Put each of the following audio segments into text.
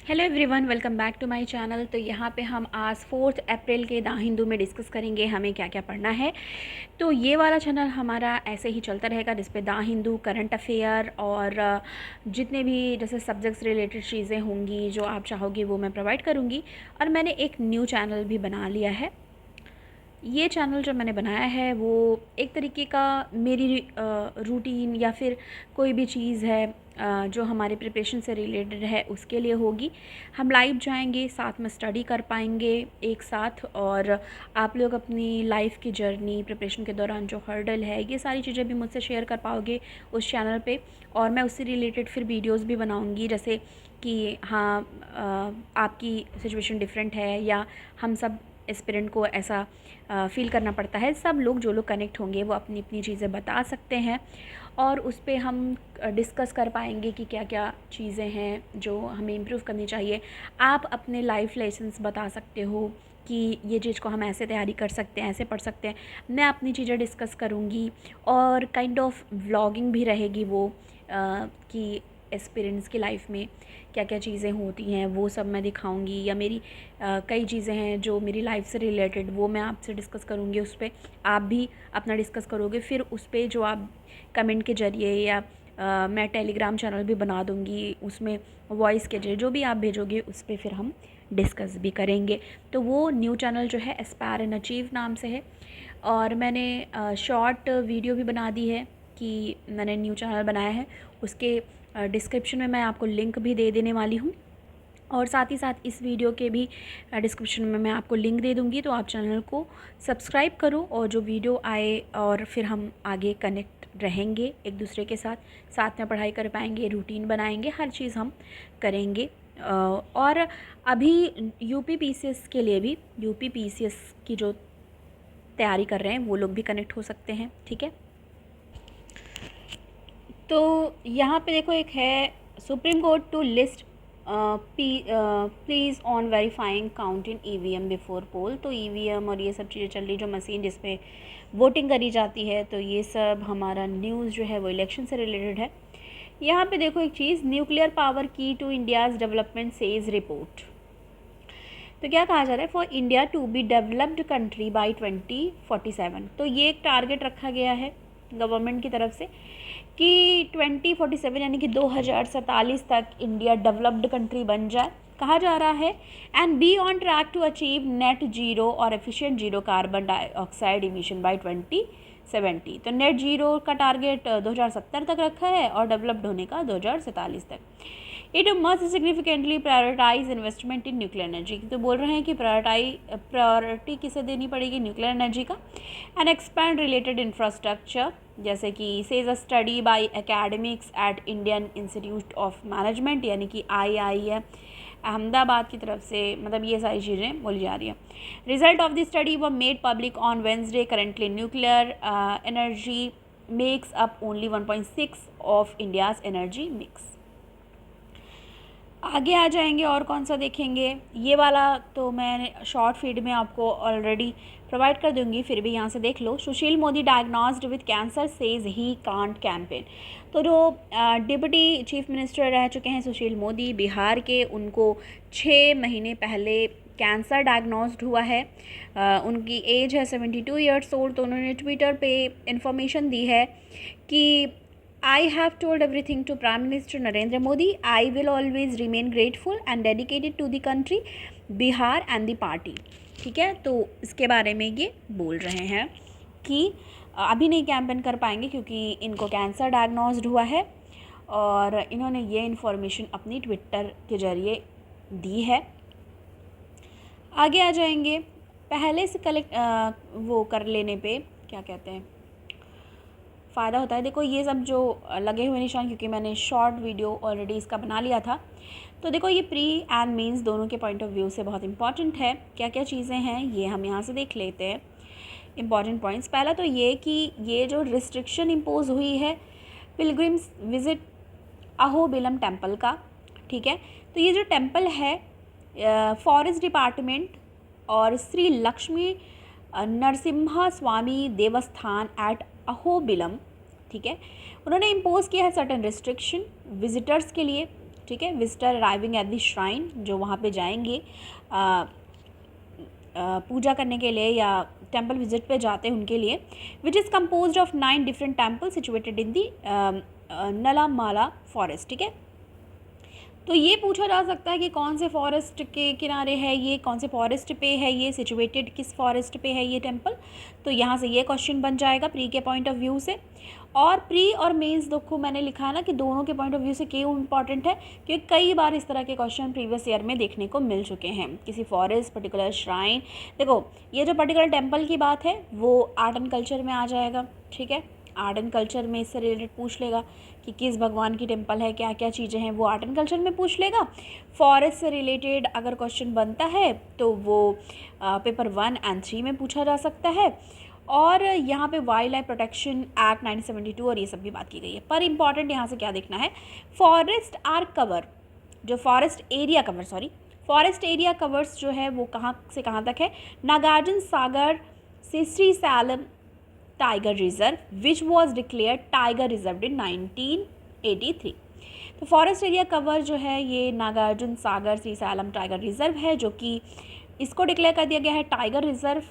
Hello everyone, welcome back to my channel. तो यहाँ पे हम आज 4 अप्रैल के द हिंदू में डिस्कस करेंगे हमें क्या क्या पढ़ना है। तो ये वाला चैनल हमारा ऐसे ही चलता रहेगा जिस पे द हिंदू, करंट अफेयर और जितने भी जैसे सब्जेक्ट्स रिलेटेड चीज़ें होंगी जो आप चाहोगे वो मैं प्रोवाइड करूँगी। और मैंने एक न्यू चैनल भी बना लिया है। ये चैनल जो मैंने बनाया है वो एक तरीके का मेरी रूटीन या फिर कोई भी चीज़ है जो हमारे प्रिपरेशन से रिलेटेड है उसके लिए होगी। हम लाइव जाएंगे, साथ में स्टडी कर पाएंगे एक साथ, और आप लोग अपनी लाइफ की जर्नी प्रिपरेशन के दौरान जो हर्डल है ये सारी चीज़ें भी मुझसे शेयर कर पाओगे उस चैनल पे। और मैं उससे रिलेटेड फिर वीडियोस भी बनाऊंगी, जैसे कि हाँ आपकी सिचुएशन डिफरेंट है या हम सब एस्पिरेंट को ऐसा फ़ील करना पड़ता है। सब लोग जो लोग कनेक्ट होंगे वो अपनी अपनी चीज़ें बता सकते हैं और उस पे हम डिस्कस कर पाएंगे कि क्या क्या चीज़ें हैं जो हमें इम्प्रूव करनी चाहिए। आप अपने लाइफ लेसन्स बता सकते हो कि ये चीज़ को हम ऐसे तैयारी कर सकते हैं, ऐसे पढ़ सकते हैं। मैं अपनी चीज़ें डिस्कस करूँगी और काइंड ऑफ व्लॉगिंग भी रहेगी वो कि एक्सपीरियंस की लाइफ में क्या क्या चीज़ें होती हैं वो सब मैं दिखाऊंगी, या मेरी कई चीज़ें हैं जो मेरी लाइफ से रिलेटेड वो मैं आपसे डिस्कस करूँगी। उस पर आप भी अपना डिस्कस करोगे, फिर उस पर जो आप कमेंट के ज़रिए या मैं टेलीग्राम चैनल भी बना दूँगी, उसमें वॉइस के जरिए जो भी आप भेजोगे उस पर फिर हम डिस्कस भी करेंगे। तो वो न्यू चैनल जो है एस्पायर एंड अचीव नाम से है। और मैंने शॉर्ट वीडियो भी बना दी है कि मैंने न्यू चैनल बनाया है। उसके डिस्क्रिप्शन में मैं आपको लिंक भी दे देने वाली हूँ, और साथ ही साथ इस वीडियो के भी डिस्क्रिप्शन में मैं आपको लिंक दे दूँगी। तो आप चैनल को सब्सक्राइब करो और जो वीडियो आए और फिर हम आगे कनेक्ट रहेंगे एक दूसरे के साथ, साथ में पढ़ाई कर पाएंगे, रूटीन बनाएंगे, हर चीज़ हम करेंगे। और अभी यूपी पीसीएस के लिए भी, यूपी पीसीएस की जो तैयारी कर रहे हैं वो लोग भी कनेक्ट हो सकते हैं, ठीक है। तो यहाँ पे देखो एक है Supreme Court to list plea on verifying count in EVM before poll. तो ईवीएम और ये सब चीज़ें चल रही, जो मशीन जिसपे वोटिंग करी जाती है, तो ये सब हमारा न्यूज़ जो है वो इलेक्शन से रिलेटेड है। यहाँ पे देखो एक चीज़, nuclear power key to India's development says report. तो क्या कहा जा रहा है, for India to be developed country by 2047। तो ये एक टारगेट रखा गया है गवर्नमेंट की तरफ से कि 2047 यानी कि 2047 तक इंडिया डेवलप्ड कंट्री बन जाए। कहा जा रहा है and be on track to achieve net zero और efficient zero carbon dioxide emission by 2070। तो नेट जीरो का टारगेट 2070 तक रखा है और डेवलप्ड होने का 2047 तक। It must significantly prioritise investment in nuclear energy. तो बोल रहे हैं कि प्रायोरिटी किसे देनी पड़ेगी, न्यूक्लियर एनर्जी का। एंड एक्सपैंड रिलेटेड इंफ्रास्ट्रक्चर, जैसे कि says a study by academics at Indian Institute of Management, यानी कि IIM अहमदाबाद की तरफ से, मतलब ये सारी चीज़ें बोली जा रही है। Result of the study were made public on Wednesday. Currently nuclear energy makes up only 1.6 of India's energy mix. आगे आ जाएंगे और कौन सा देखेंगे, ये वाला तो मैं शॉर्ट फीड में आपको ऑलरेडी प्रोवाइड कर दूंगी, फिर भी यहाँ से देख लो। Sushil Modi diagnosed with cancer says he can't campaign. तो जो डिप्टी चीफ मिनिस्टर रह चुके हैं सुशील मोदी बिहार के, उनको 6 महीने पहले कैंसर डायग्नोस्ड हुआ है। उनकी एज है 72 ईयर्स ओल्ड। तो उन्होंने ट्विटर पे इंफॉर्मेशन दी है कि I have told everything to Prime Minister Narendra Modi. I will always remain grateful and dedicated to the country, Bihar and the party. ठीक है, तो इसके बारे में ये बोल रहे हैं कि अभी नहीं कैंपेन कर पाएंगे क्योंकि इनको कैंसर डायग्नोस्ड हुआ है, और इन्होंने ये इन्फॉर्मेशन अपनी ट्विटर के ज़रिए दी है। आगे आ जाएंगे, पहले से कलेक्ट वो कर लेने पे क्या कहते हैं फ़ायदा होता है। देखो ये सब जो लगे हुए निशान, क्योंकि मैंने शॉर्ट वीडियो ऑलरेडी इसका बना लिया था। तो देखो ये प्री एंड मीन्स दोनों के पॉइंट ऑफ व्यू से बहुत इंपॉर्टेंट है। क्या क्या चीज़ें हैं ये हम यहाँ से देख लेते हैं, इंपॉर्टेंट पॉइंट्स। पहला तो ये कि ये जो रिस्ट्रिक्शन इम्पोज हुई है पिलग्रिम्स विजिट अहोबिलम टेम्पल का, ठीक है। तो ये जो टेम्पल है फॉरेस्ट डिपार्टमेंट और श्री लक्ष्मी नरसिम्हा स्वामी देवस्थान एट अहोबिलम, ठीक है, उन्होंने इम्पोज किया है सर्टन रिस्ट्रिक्शन विजिटर्स के लिए। ठीक है, visitor arriving at the shrine, जो वहाँ पे जाएंगे पूजा करने के लिए या टेम्पल विजिट पे जाते हैं उनके लिए, which is compose of 9 different temple situated in the Nallamala forest. ठीक है, तो ये पूछा जा सकता है कि कौन से फॉरेस्ट के किनारे है ये, कौन से फॉरेस्ट पे है ये, सिचुएटेड किस फॉरेस्ट पे है ये टेम्पल। तो यहाँ से ये क्वेश्चन बन जाएगा प्री के पॉइंट ऑफ व्यू से। और प्री और मेंस देखो मैंने लिखा है ना कि दोनों के पॉइंट ऑफ व्यू से क्यों इंपॉर्टेंट है, क्योंकि कई बार इस तरह के क्वेश्चन प्रीवियस ईयर में देखने को मिल चुके हैं। किसी फॉरेस्ट, पर्टिकुलर श्राइन, देखो ये जो पर्टिकुलर टेम्पल की बात है वो आर्ट एंड कल्चर में आ जाएगा। ठीक है, आर्ट एंड कल्चर में इससे रिलेटेड पूछ लेगा कि किस भगवान की टेम्पल है, क्या क्या चीज़ें हैं, वो आर्ट एंड कल्चर में पूछ लेगा। फॉरेस्ट से रिलेटेड अगर क्वेश्चन बनता है तो वो पेपर 1 और 3 में पूछा जा सकता है। और यहाँ पे वाइल्ड लाइफ प्रोटेक्शन एक्ट 1972 और ये सब भी बात की गई है। पर इम्पॉर्टेंट यहाँ से क्या देखना है, फॉरेस्ट आर कवर, जो फॉरेस्ट एरिया कवर्स जो है वो कहाँ से कहाँ तक है, नागार्जुन सागर से Srisailam tiger reserve, which was declared tiger reserve in 1983। तो फॉरेस्ट एरिया कवर जो है ये नागार्जुन सागर श्रीशैलम टाइगर रिजर्व है, जो कि इसको डिक्लेयर कर दिया गया है टाइगर रिजर्व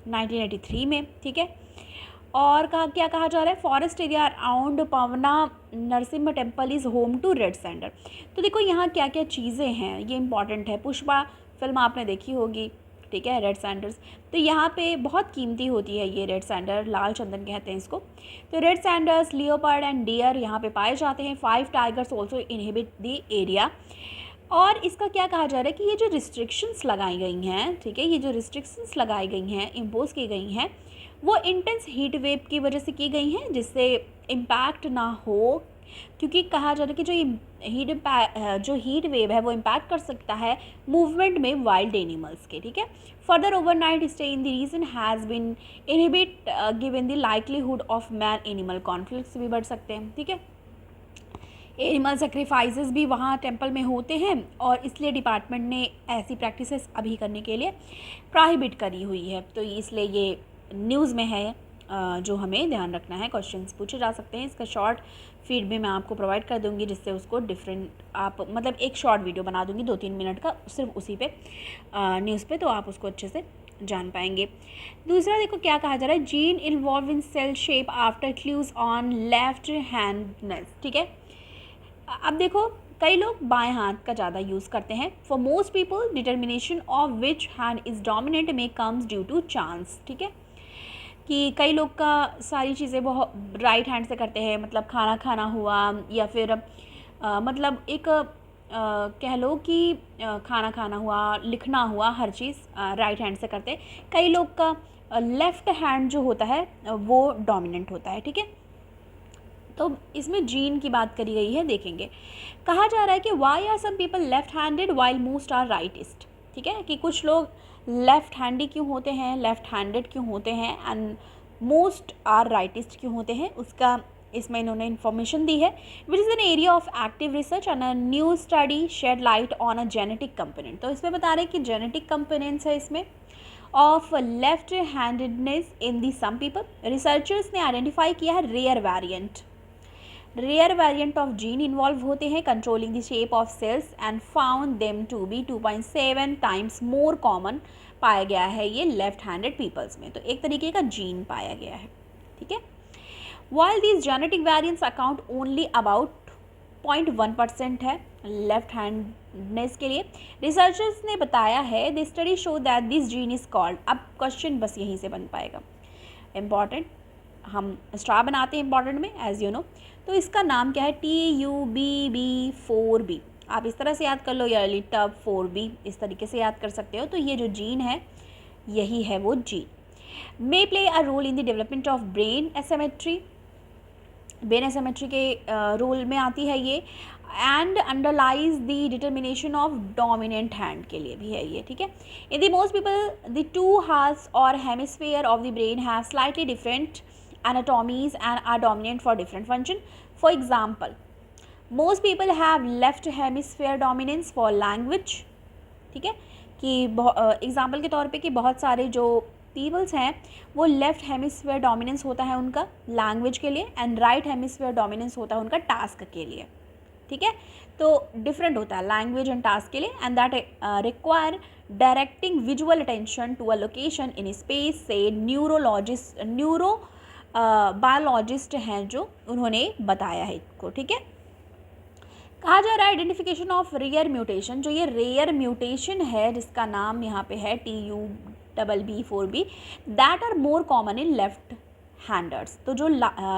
1983 में। ठीक है, और क्या कहा जा रहा है, forest area around Pavana Narasimha temple is home to red sander. तो देखो यहाँ क्या क्या चीज़ें हैं, ये इंपॉर्टेंट है। पुष्पा फिल्म आपने देखी होगी, ठीक है, रेड सैंडर्स। तो यहाँ पे बहुत कीमती होती है ये रेड सैंडर, लाल चंदन कहते हैं इसको। तो red sanders, leopard and deer यहाँ पे पाए जाते हैं। 5 tigers also inhibit the area. और इसका क्या कहा जा रहा है कि ये जो रिस्ट्रिक्शंस लगाई गई हैं, ठीक है, ये जो रिस्ट्रिक्शंस लगाई गई हैं, इम्पोज की गई हैं, वो इंटेंस हीट वेव की वजह से की गई हैं, जिससे इम्पैक्ट ना हो। क्योंकि कहा जा रहा है कि जो हीट वेव है वो इम्पैक्ट कर सकता है मूवमेंट में वाइल्ड एनिमल्स के। ठीक है, further overnight stay in the region has been inhibit given the likelihood of man animal conflicts भी बढ़ सकते हैं। ठीक है, एनिमल सेक्रीफाइसेस भी वहाँ टेम्पल में होते हैं और इसलिए डिपार्टमेंट ने ऐसी प्रैक्टिसेस अभी करने के लिए प्रोहिबिट करी हुई है। तो इसलिए ये न्यूज़ में है, जो हमें ध्यान रखना है। क्वेश्चंस पूछे जा सकते हैं, इसका शॉर्ट फीड भी मैं आपको प्रोवाइड कर दूंगी, जिससे उसको डिफरेंट आप मतलब एक शॉर्ट वीडियो बना दूंगी 2-3 मिनट का सिर्फ उसी पे न्यूज़ पे, तो आप उसको अच्छे से जान पाएंगे। दूसरा देखो क्या कहा जा रहा है, gene involve in cell shape after clues on left handedness. ठीक है, अब देखो कई लोग बाएं हाथ का ज़्यादा यूज़ करते हैं। For most people determination of which hand is dominant में कम्स ड्यू टू चांस। ठीक है, कि कई लोग का सारी चीज़ें बहुत राइट हैंड से करते हैं, मतलब खाना खाना हुआ या फिर मतलब एक कह लो कि खाना खाना हुआ, लिखना हुआ, हर चीज़ राइट हैंड से करते हैं। कई लोग का लेफ़्ट हैंड जो होता है वो डोमिनेंट होता है। ठीक है, तो इसमें जीन की बात करी गई है, देखेंगे। कहा जा रहा है कि why are some people left handed while most are rightist. ठीक है, कि कुछ लोग लेफ़्ट हैंडी क्यों होते हैं, लेफ़्ट हैंडेड क्यों होते हैं, एंड मोस्ट आर राइटिस्ट क्यों होते हैं, उसका इसमें इन्होंने इन्फॉर्मेशन दी है। Which is an area of active research and a new study shed light on a genetic component. तो इसमें बता रहे हैं कि जेनेटिक कंपोनेंट्स है इसमें of left handedness in the some people. Researchers ने आइडेंटिफाई किया है rare variant of gene involved होते हैं controlling the shape of cells and found them to be 2.7 times more common पाया गया है ये लेफ्ट हैंडेड पीपल्स में। तो एक तरीके का जीन पाया गया है। ठीक है, while these genetic variants account only about 0.1% है लेफ्ट हैंडनेस के लिए। रिसर्चर्स ने बताया है the study show that this gene is called, अब क्वेश्चन बस यहीं से बन पाएगा इम्पॉर्टेंट, हम स्टार बनाते हैं इम्पॉर्टेंट में एज यू नो। तो इसका नाम क्या है, TUBB4B। आप इस तरह से याद कर लो, या टब 4B इस तरीके से याद कर सकते हो। तो ये जो जीन है यही है वो gene. May play a role in the development of brain asymmetry, brain asymmetry के रोल में आती है ये, and underlies the determination of dominant hand के लिए भी है ये। ठीक है, in the most people the 2 halves और hemisphere of the brain have slightly different anatomies and are dominant for different function. For example, most people have left hemisphere dominance for language. ठीक है, कि एग्जाम्पल के तौर पे कि बहुत सारे जो पीपल्स हैं वो लेफ्ट हेमिस्फीयर डोमिनेंस होता है उनका लैंग्वेज के लिए, एंड राइट हेमिस्फीयर डोमिनेंस होता है उनका टास्क के लिए। ठीक है। तो डिफरेंट होता है लैंग्वेज एंड टास्क के लिए, and that require directing visual attention to a location in space से न्यूरो बायोलॉजिस्ट हैं जो उन्होंने बताया है इसको, ठीक है। कहा जा रहा है आइडेंटिफिकेशन ऑफ रेयर म्यूटेशन, जो ये रेयर म्यूटेशन है जिसका नाम यहाँ पे है TU-BB4B, that are more common in left handers. तो जो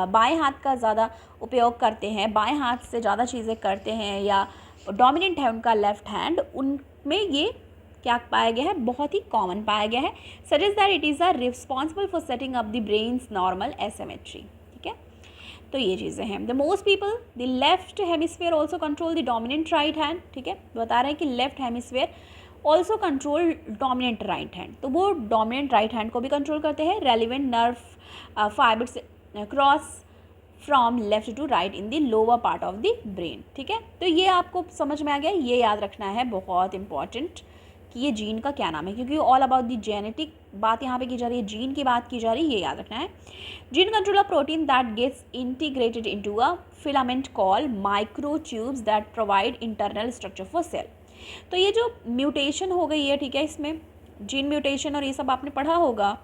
बाएं हाथ का ज़्यादा उपयोग करते हैं, बाएं हाथ से ज़्यादा चीज़ें करते हैं या डोमिनेंट है उनका लेफ्ट हैंड, उनमें ये क्या पाया गया है, बहुत ही कॉमन पाया गया है। Suggest that it is are responsible for setting up the brain's normal asymmetry, ठीक है। तो ये चीज़ें हैं। The most people the left hemisphere also control the dominant right hand, ठीक है। बता रहे हैं कि left hemisphere also control dominant right hand, तो वो डोमिनेंट राइट हैंड को भी कंट्रोल करते हैं। Relevant nerve fibres cross from left to right in the lower part of the brain, ठीक है। तो ये आपको समझ में आ गया, ये याद रखना है, बहुत इंपॉर्टेंट कि ये जीन का क्या नाम है, क्योंकि ऑल अबाउट द जेनेटिक बात यहाँ पे की जा रही है, जीन की बात की जा रही है, ये याद रखना है। Gene control a protein that gets integrated into a filament call microtubes that provide internal structure for cell. तो ये जो म्यूटेशन हो गई है, ठीक है, इसमें जीन म्यूटेशन और ये सब आपने पढ़ा होगा,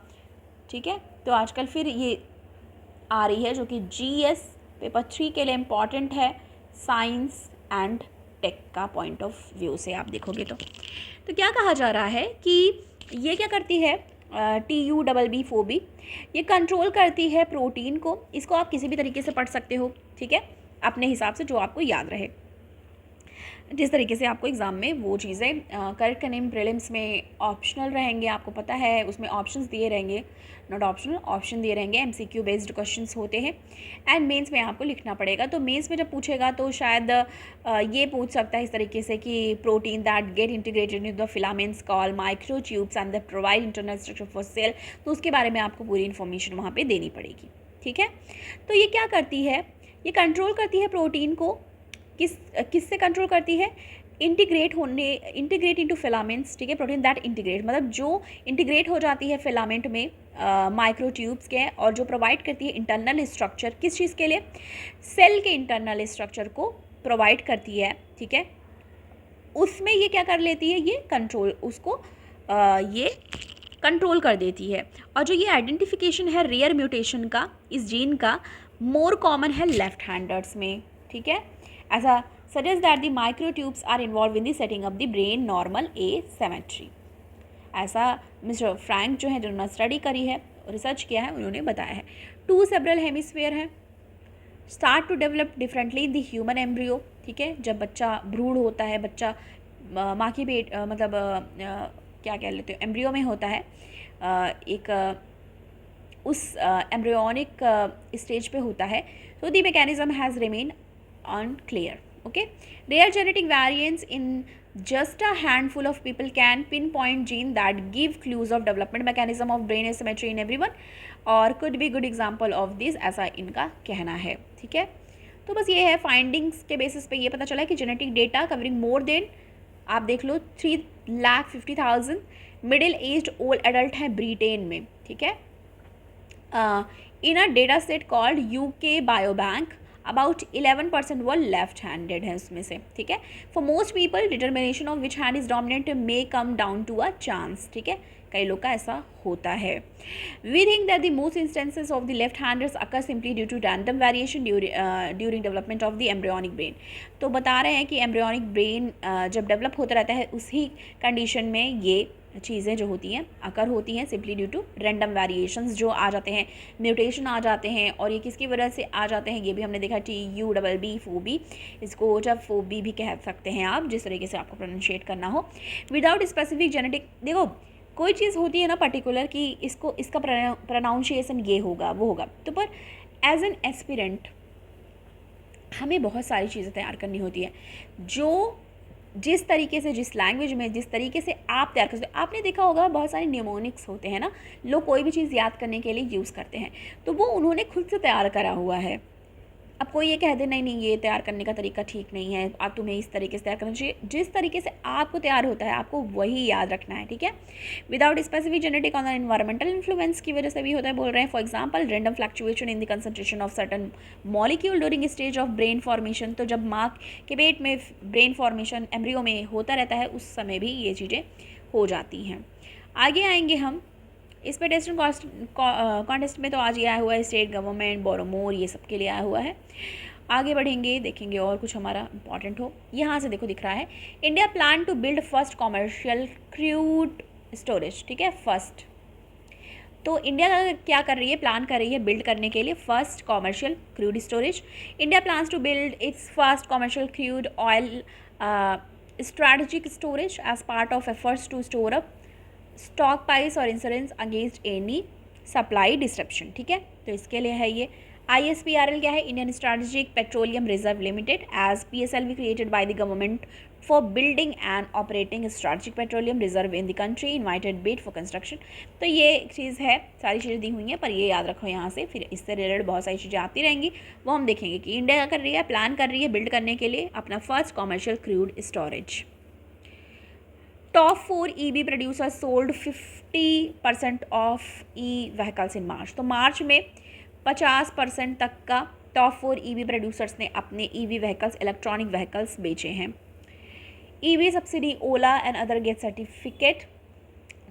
ठीक है। तो आजकल फिर ये आ रही है जो कि GS पेपर 3 के लिए इम्पॉर्टेंट है, साइंस एंड टेक का पॉइंट ऑफ व्यू से आप देखोगे तो क्या कहा जा रहा है कि ये क्या करती है, TU-BB4B, ये कंट्रोल करती है प्रोटीन को। इसको आप किसी भी तरीके से पढ़ सकते हो, ठीक है, अपने हिसाब से जो आपको याद रहे, जिस तरीके से आपको एग्ज़ाम में वो चीज़ें करेक्ट करने में प्रीलिम्स में ऑप्शनल रहेंगे, आपको पता है उसमें ऑप्शंस दिए रहेंगे, नॉट ऑप्शनल, ऑप्शन दिए रहेंगे, MCQ बेस्ड क्वेश्चंस होते हैं, एंड मेंस में आपको लिखना पड़ेगा। तो मेंस में जब पूछेगा तो शायद ये पूछ सकता है इस तरीके से कि protein that get integrated in the filaments call microtubes and the provide internal structure for cell, तो उसके बारे में आपको पूरी इन्फॉर्मेशन वहाँ पर देनी पड़ेगी, ठीक है। तो ये क्या करती है, ये कंट्रोल करती है प्रोटीन को, किससे कंट्रोल करती है, इंटीग्रेट इनटू फिलामेंट्स, ठीक है। प्रोटीन दैट इंटीग्रेट मतलब जो इंटीग्रेट हो जाती है फिलामेंट में माइक्रोट्यूब्स के, और जो प्रोवाइड करती है इंटरनल स्ट्रक्चर, किस चीज़ के लिए, सेल के इंटरनल स्ट्रक्चर को प्रोवाइड करती है, ठीक है। उसमें ये क्या कर लेती है, ये कंट्रोल, उसको ये कंट्रोल कर देती है। और जो ये आइडेंटिफिकेशन है रेयर म्यूटेशन का, इस जीन का, मोर कॉमन है लेफ्ट हैंडर्स में, ठीक है। ऐसा suggest that the microtubes are involve in the setting up the brain normal asymmetry, ऐसा मिस्टर फ्रैंक जो है, जिन्होंने स्टडी करी है, रिसर्च किया है, उन्होंने बताया है। 2 सेवरल हेमिस्फीयर हैं, start to develop differently in the human embryo, ठीक है। जब बच्चा भ्रूण होता है, बच्चा माँ की पेट मतलब क्या कह लेते हो, एम्ब्रियो में होता है, एक उस एम्ब्रियोनिक स्टेज पे होता है, तो the mechanism has remain unclear, okay. Rare genetic variants in just a handful of people can pinpoint gene that give clues of development mechanism of brain asymmetry in everyone, और could be good example of this, ऐसा इनका कहना है, ठीक है। तो बस ये है, फाइंडिंग्स के बेसिस पे ये पता चला है कि genetic data covering more than, आप देख लो, 3,50,000 मिडिल एज्ड ओल्ड एडल्ट हैं ब्रिटेन में, ठीक है। In a data set called UK biobank, about 11% वो लेफ्ट हैंडेड है उसमें से, ठीक है। For most people determination of which hand is dominant may come down to a chance, ठीक है, कई लोग का ऐसा होता है। We think that the most instances of the left handers occur simply due to random variation during development of the embryonic brain. तो बता रहे हैं कि एम्ब्रियोनिक ब्रेन जब डेवलप होता रहता है, उसी कंडीशन में ये चीज़ें जो होती हैं अकर होती हैं, simply due to random variations जो आ जाते हैं, म्यूटेशन आ जाते हैं, और ये किसकी वजह से आ जाते हैं, ये भी हमने देखा, TU-BB4B, इसको जब 4B भी कह सकते हैं आप, जिस तरीके से आपको प्रोनाउंशिएट करना हो, विदाउट स्पेसिफिक जेनेटिक। देखो कोई चीज़ होती है ना पर्टिकुलर कि इसका प्रोनाउंशिएशन ये होगा वो होगा, तो पर एज एन एस्पिरेंट हमें बहुत सारी चीज़ें तैयार करनी होती है, जो जिस तरीके से, जिस लैंग्वेज में, जिस तरीके से आप तैयार करते हो। आपने देखा होगा बहुत सारे निमोनिक्स होते हैं ना, लोग कोई भी चीज़ याद करने के लिए यूज़ करते हैं, तो वो उन्होंने खुद से तैयार करा हुआ है, अब कोई ये कह दे नहीं नहीं ये तैयार करने का तरीका ठीक नहीं है, आप तुम्हें इस तरीके से तैयार करना चाहिए, जिस तरीके से आपको तैयार होता है आपको वही याद रखना है, ठीक है। Without specific genetic on environmental influence की वजह से भी होता है, बोल रहे हैं। For example random fluctuation in the concentration of certain molecule during stage of brain formation, तो जब माँ के पेट में ब्रेन फॉर्मेशन एम्ब्रियो में होता रहता है उस समय भी ये चीज़ें हो जाती हैं। आगे आएंगे हम इस पे टेस्ट एंड कॉन्टेस्ट में, तो आज ये आया हुआ है स्टेट गवर्नमेंट, बोरोमोर, ये सब के लिए आया हुआ है। आगे बढ़ेंगे, देखेंगे और कुछ हमारा इंपॉर्टेंट हो। यहाँ से देखो दिख रहा है India plan to build first commercial crude storage, ठीक है। फर्स्ट तो इंडिया क्या कर रही है, प्लान कर रही है बिल्ड करने के लिए first commercial crude storage. India plans to build its first commercial crude oil strategic storage as part of efforts to store up stock price और insurance against any supply disruption, ठीक है। तो इसके लिए है ये ISPRL क्या है, Indian strategic petroleum reserve limited, as PSLV created by the government for building and operating strategic petroleum reserve in the country, invited bid for construction. तो ये एक चीज़ है, सारी चीज़ें दी हुई हैं पर ये याद रखो यहाँ से, फिर इससे रिलेटेड बहुत सारी चीज़ें आती रहेंगी, वो हम देखेंगे कि इंडिया क्या कर रही है, प्लान कर रही है बिल्ड करने के लिए अपना first commercial crude storage. Top 4 EV producer sold 50% of vehicles in March. तो मार्च में 50% तक का टॉप 4 EV प्रोड्यूसर्स ने अपने EV व्हीकल्स, इलेक्ट्रॉनिक व्हीकल्स बेचे हैं। EV subsidy Ola and other gate certificate.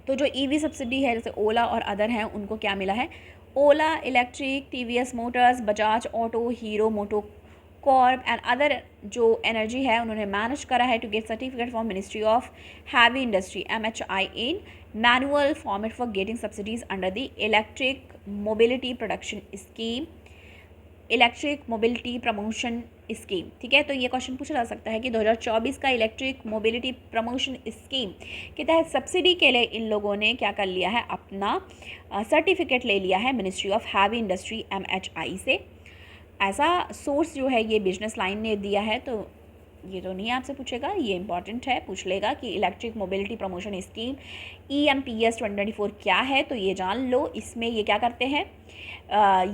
तो जो EV सब्सिडी है जैसे ओला और अदर हैं उनको क्या मिला है, Ola Electric, TVS Motors, Bajaj Auto, Hero MotoCorp and other जो एनर्जी है उन्होंने मैनेज करा है to get certificate from ministry of heavy industry MHI in manual format for getting subsidies under the electric mobility production scheme, electric mobility promotion scheme, ठीक है। तो ये question पूछा जा सकता है कि 2024 का इलेक्ट्रिक मोबिलिटी प्रमोशन स्कीम के तहत सब्सिडी के लिए इन लोगों ने क्या कर लिया है, अपना सर्टिफिकेट ले लिया है ministry of heavy industry MHI से। ऐसा सोर्स जो है ये बिजनेस लाइन ने दिया है, तो ये तो नहीं आपसे पूछेगा, ये इंपॉर्टेंट है, पूछ लेगा कि electric mobility promotion scheme EMPS 2024 क्या है, तो ये जान लो। इसमें ये क्या करते हैं,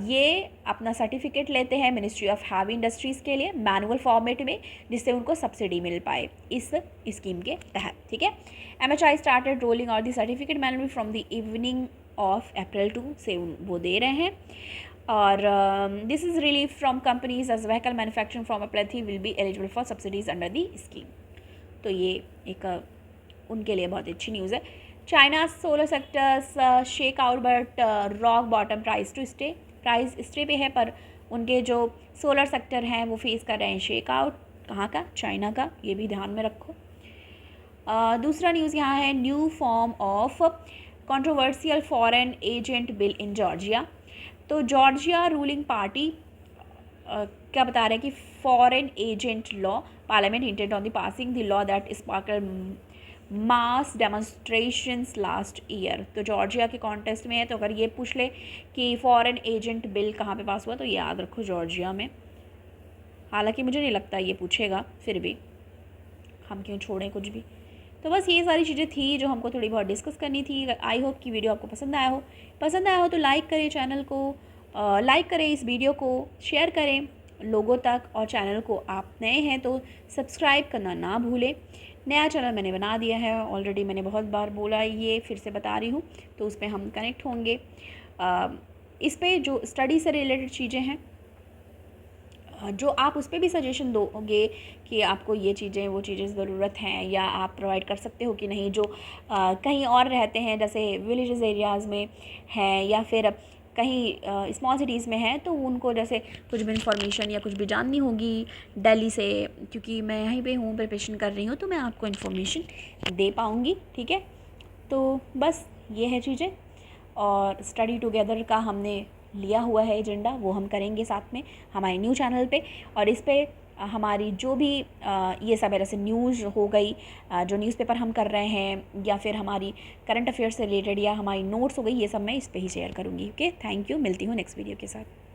ये अपना सर्टिफिकेट लेते हैं मिनिस्ट्री ऑफ हैवी इंडस्ट्रीज़ के लिए मैनुअल फॉर्मेट में, जिससे उनको सब्सिडी मिल पाए इस स्कीम के तहत, ठीक है। MHI started rolling out the certificate manual from the evening of April 2 से वो दे रहे हैं। और this is relief from companies as vehicle manufacturing from April 3 will be eligible for subsidies under the scheme. तो ये एक उनके लिए बहुत अच्छी न्यूज़ है। China solar sectors shake out but rock bottom price to stay, price stay पे है पर उनके जो सोलर सेक्टर हैं वो फेस कर रहे हैं शेक आउट। कहाँ का, चाइना का, ये भी ध्यान में रखो। दूसरा न्यूज़ यहाँ है new form of controversial foreign agent bill in Georgia. तो जॉर्जिया रूलिंग पार्टी क्या बता रहे हैं कि foreign agent law parliament intent on the passing the law that sparkle mass demonstrations last year. तो जॉर्जिया के कॉन्टेस्ट में है, तो अगर ये पूछ ले कि फॉरेन एजेंट बिल कहाँ पे पास हुआ तो याद रखो जॉर्जिया में। हालांकि मुझे नहीं लगता ये पूछेगा, फिर भी हम क्यों छोड़ें कुछ भी। तो बस ये सारी चीज़ें थी जो हमको थोड़ी बहुत डिस्कस करनी थी। आई होप कि वीडियो आपको पसंद आया हो तो लाइक करें चैनल को, लाइक करें इस वीडियो को, शेयर करें लोगों तक, और चैनल को आप नए हैं तो सब्सक्राइब करना ना भूलें। नया चैनल मैंने बना दिया है ऑलरेडी, मैंने बहुत बार बोला, ये फिर से बता रही हूँ, तो उस पर हम कनेक्ट होंगे। इस पर जो स्टडी से रिलेटेड चीज़ें हैं जो आप उस पर भी सजेशन दोगे कि आपको ये चीज़ें वो चीज़ें ज़रूरत हैं, या आप प्रोवाइड कर सकते हो कि नहीं, जो कहीं और रहते हैं जैसे विलेजेस एरियाज़ में हैं या फिर कहीं स्मॉल सिटीज़ में हैं, तो उनको जैसे कुछ भी इन्फॉर्मेशन या कुछ भी जाननी होगी दिल्ली से, क्योंकि मैं यहीं पे हूँ, प्रिपरेशन कर रही हूँ, तो मैं आपको इन्फॉर्मेशन दे पाऊँगी, ठीक है। तो बस ये है चीज़ें, और स्टडी टुगेदर का हमने लिया हुआ है एजेंडा, वो हम करेंगे साथ में हमारे न्यू चैनल पे। और इस पे हमारी जो भी ये सब जैसे न्यूज़ हो गई, जो न्यूज़पेपर हम कर रहे हैं, या फिर हमारी करंट अफेयर्स से रिलेटेड, या हमारी नोट्स हो गई, ये सब मैं इस पे ही शेयर करूँगी। ओके, थैंक यू, मिलती हूँ नेक्स्ट वीडियो के साथ।